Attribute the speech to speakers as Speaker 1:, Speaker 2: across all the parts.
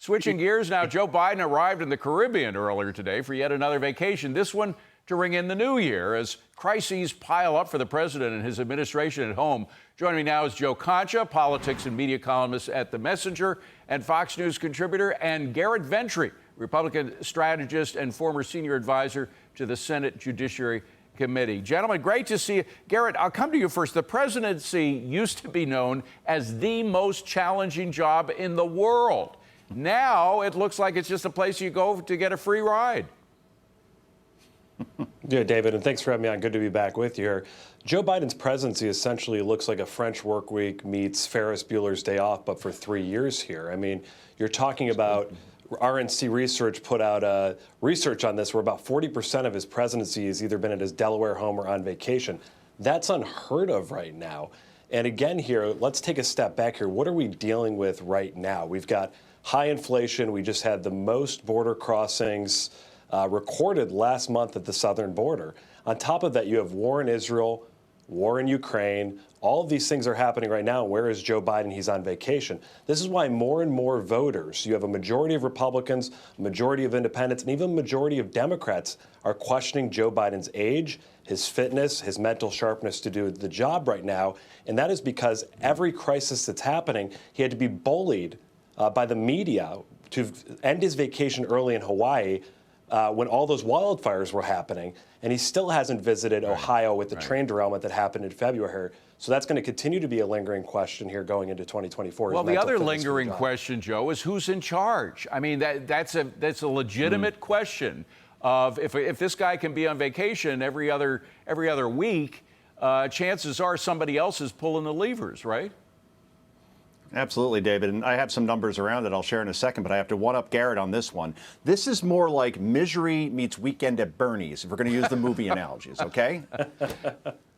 Speaker 1: Switching gears now, Joe Biden arrived in the Caribbean earlier today for yet another vacation, this one to ring in the new year as crises pile up for the president and his administration at home. Joining me now is Joe Concha, politics and media columnist at The Messenger and Fox News contributor, and Garrett Ventry, Republican strategist and former senior advisor to the Senate Judiciary Committee. Gentlemen, great to see you. Garrett, I'll come to you first. The presidency used to be known as the most challenging job in the world. Now it looks like it's just a place you go to get a free ride.
Speaker 2: Yeah, David, and thanks for having me on. Good to be back with you here. Joe Biden's presidency essentially looks like a French work week meets Ferris Bueller's Day Off, but for 3 years here. I mean, you're talking about RNC Research put out research on this where about 40% of his presidency has either been at his Delaware home or on vacation. That's unheard of right now. And again here, let's take a step back here. What are we dealing with right now? We've got high inflation. We just had the most border crossings recorded last month at the southern border. On top of that, you have war in Israel, war in Ukraine. All of these things are happening right now. Where is Joe Biden? He's on vacation. This is why more and more voters, you have a majority of Republicans, a majority of independents, and even a majority of Democrats are questioning Joe Biden's age, his fitness, his mental sharpness to do the job right now. And that is because every crisis that's happening, he had to be bullied by the media to end his vacation early in Hawaii when all those wildfires were happening. And he still hasn't visited Ohio with the train derailment that happened in February. So that's going to continue to be a lingering question here going into 2024.
Speaker 1: Well, the other lingering question, Joe, is who's in charge? I mean, that's a legitimate question of if this guy can be on vacation every other week, chances are somebody else is pulling the levers, right?
Speaker 3: Absolutely, David. And I have some numbers around it I'll share in a second, but I have to one-up Garrett on this one. This is more like Misery meets Weekend at Bernie's, if we're going to use the movie analogies, okay?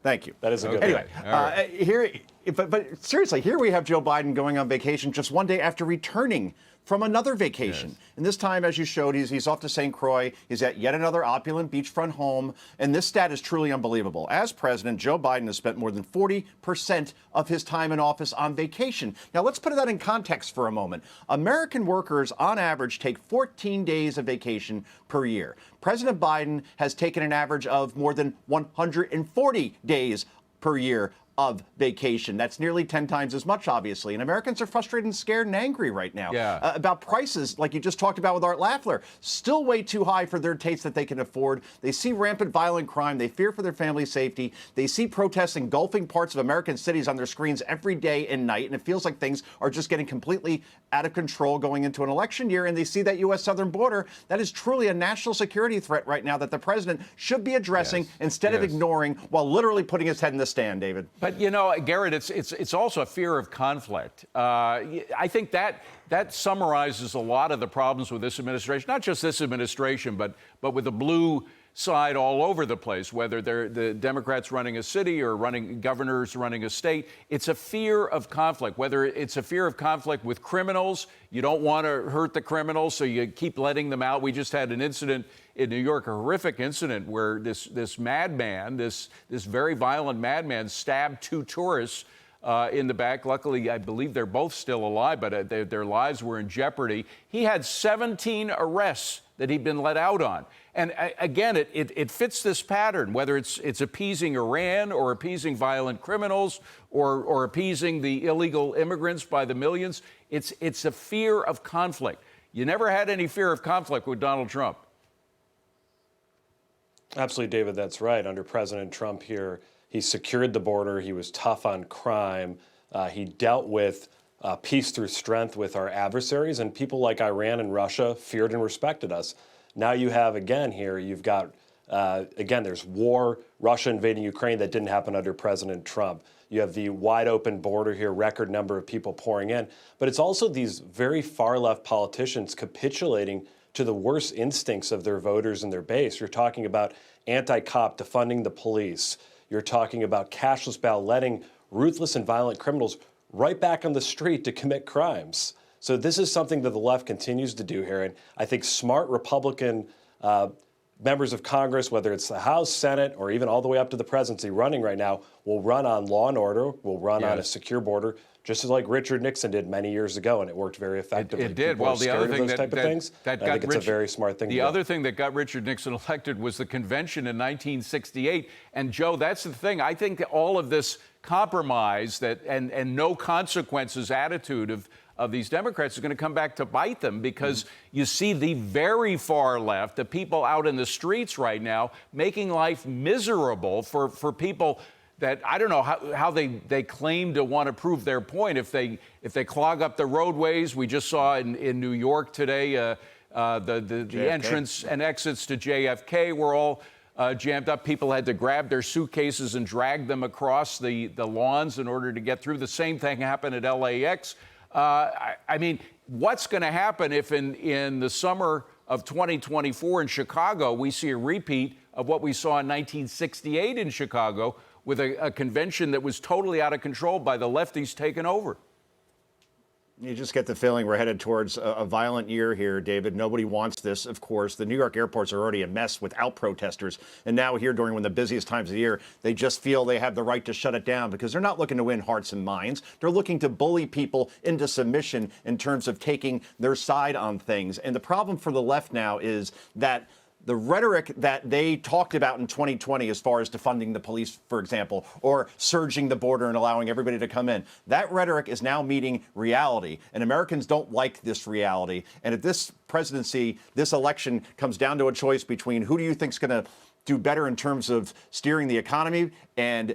Speaker 3: Thank you.
Speaker 2: That is a good
Speaker 3: Anyway,
Speaker 2: right.
Speaker 3: here, but seriously, here we have Joe Biden going on vacation just one day after returning from another vacation. Yes. And this time, as you showed, he's off to St. Croix. He's at yet another opulent beachfront home. And this stat is truly unbelievable. As president, Joe Biden has spent more than 40% of his time in office on vacation. Now, let's put that in context for a moment. American workers, on average, take 14 days of vacation per year. President Biden has taken an average of more than 140 days per year of vacation. That's nearly 10 times as much, obviously. And Americans are frustrated and scared and angry right now about prices, like you just talked about with Art Lafler, still way too high for their taste that they can afford. They see rampant violent crime. They fear for their family's safety. They see protests engulfing parts of American cities on their screens every day and night. And it feels like things are just getting completely out of control going into an election year. And they see that U.S. southern border. That is truly a national security threat right now that the president should be addressing instead of ignoring while literally putting his head in the stand, David.
Speaker 1: But, you know, Garrett, it's also a fear of conflict. I think that summarizes a lot of the problems with this administration, not just this administration, but with the blue side all over the place, whether they're the Democrats running a city or governors running a state. It's a fear of conflict, whether it's a fear of conflict with criminals. You don't want to hurt the criminals, so you keep letting them out. We just had an incident in New York, a horrific incident where this madman, this very violent madman stabbed 2 tourists in the back. Luckily, I believe they're both still alive, but their lives were in jeopardy. He had 17 arrests that he'd been let out on. And again, it fits this pattern, whether it's appeasing Iran or appeasing violent criminals or appeasing the illegal immigrants by the millions. It's a fear of conflict. You never had any fear of conflict with Donald Trump.
Speaker 2: Absolutely, David, that's right. Under President Trump here, he secured the border. He was tough on crime. He dealt with peace through strength with our adversaries, and people like Iran and Russia feared and respected us. Now you have, again, here, you've got, again, there's war, Russia invading Ukraine. That didn't happen under President Trump. You have the wide open border here, record number of people pouring in. But it's also these very far left politicians capitulating to the worst instincts of their voters and their base. You're talking about anti-cop defunding the police. You're talking about cashless bail, letting ruthless and violent criminals right back on the street to commit crimes. So this is something that the left continues to do here. And I think smart Republican members of Congress, whether it's the House, Senate, or even all the way up to the presidency running right now, will run on law and order, will run on a secure border, just as like Richard Nixon did many years ago, and it worked very effectively.
Speaker 1: It did.
Speaker 2: People
Speaker 1: Well,
Speaker 2: are
Speaker 1: the
Speaker 2: scared
Speaker 1: other
Speaker 2: of
Speaker 1: thing
Speaker 2: those type of things.
Speaker 1: that
Speaker 2: I
Speaker 1: got
Speaker 2: think it's a very smart thing to
Speaker 1: The
Speaker 2: do.
Speaker 1: other thing that got Richard Nixon elected was the convention in 1968. And Joe, that's the thing. I think all of this compromise and no consequences attitude of these Democrats is going to come back to bite them, because you see the very far left, the people out in the streets right now, making life miserable for people that I don't know how they claim to want to prove their point. If they clog up the roadways, we just saw in New York today, the entrance and exits to JFK were all jammed up. People had to grab their suitcases and drag them across the lawns in order to get through. The same thing happened at LAX. I mean, what's going to happen if in the summer of 2024 in Chicago, we see a repeat of what we saw in 1968 in Chicago, with a convention that was totally out of control by the lefties taking over?
Speaker 3: You just get the feeling we're headed towards a violent year here, David. Nobody wants this, of course. The New York airports are already a mess without protesters. And now here, during one of the busiest times of the year, they just feel they have the right to shut it down, because they're not looking to win hearts and minds. They're looking to bully people into submission in terms of taking their side on things. And the problem for the left now is that the rhetoric that they talked about in 2020, as far as defunding the police, for example, or surging the border and allowing everybody to come in, that rhetoric is now meeting reality. And Americans don't like this reality. And if this presidency, this election comes down to a choice between who do you think is going to do better in terms of steering the economy and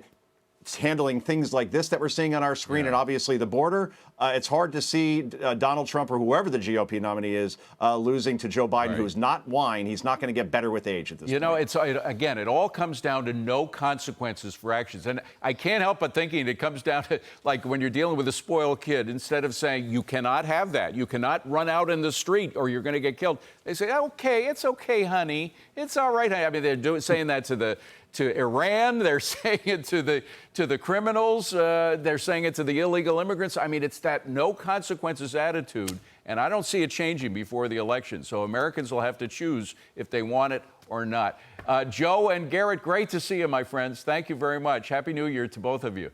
Speaker 3: handling things like this that we're seeing on our screen, and obviously the border, it's hard to see Donald Trump or whoever the GOP nominee is losing to Joe Biden, who is not wine. He's not going to get better with age at this point.
Speaker 1: You know, again, it all comes down to no consequences for actions. And I can't help but thinking it comes down to, like, when you're dealing with a spoiled kid, instead of saying you cannot have that, you cannot run out in the street or you're going to get killed, they say, okay, it's okay, honey. It's all right, honey. I mean, they're saying that to Iran, they're saying it to the criminals, they're saying it to the illegal immigrants. I mean, it's that no consequences attitude, and I don't see it changing before the election. So Americans will have to choose if they want it or not. Joe and Garrett, great to see you, my friends. Thank you very much. Happy New Year to both of you.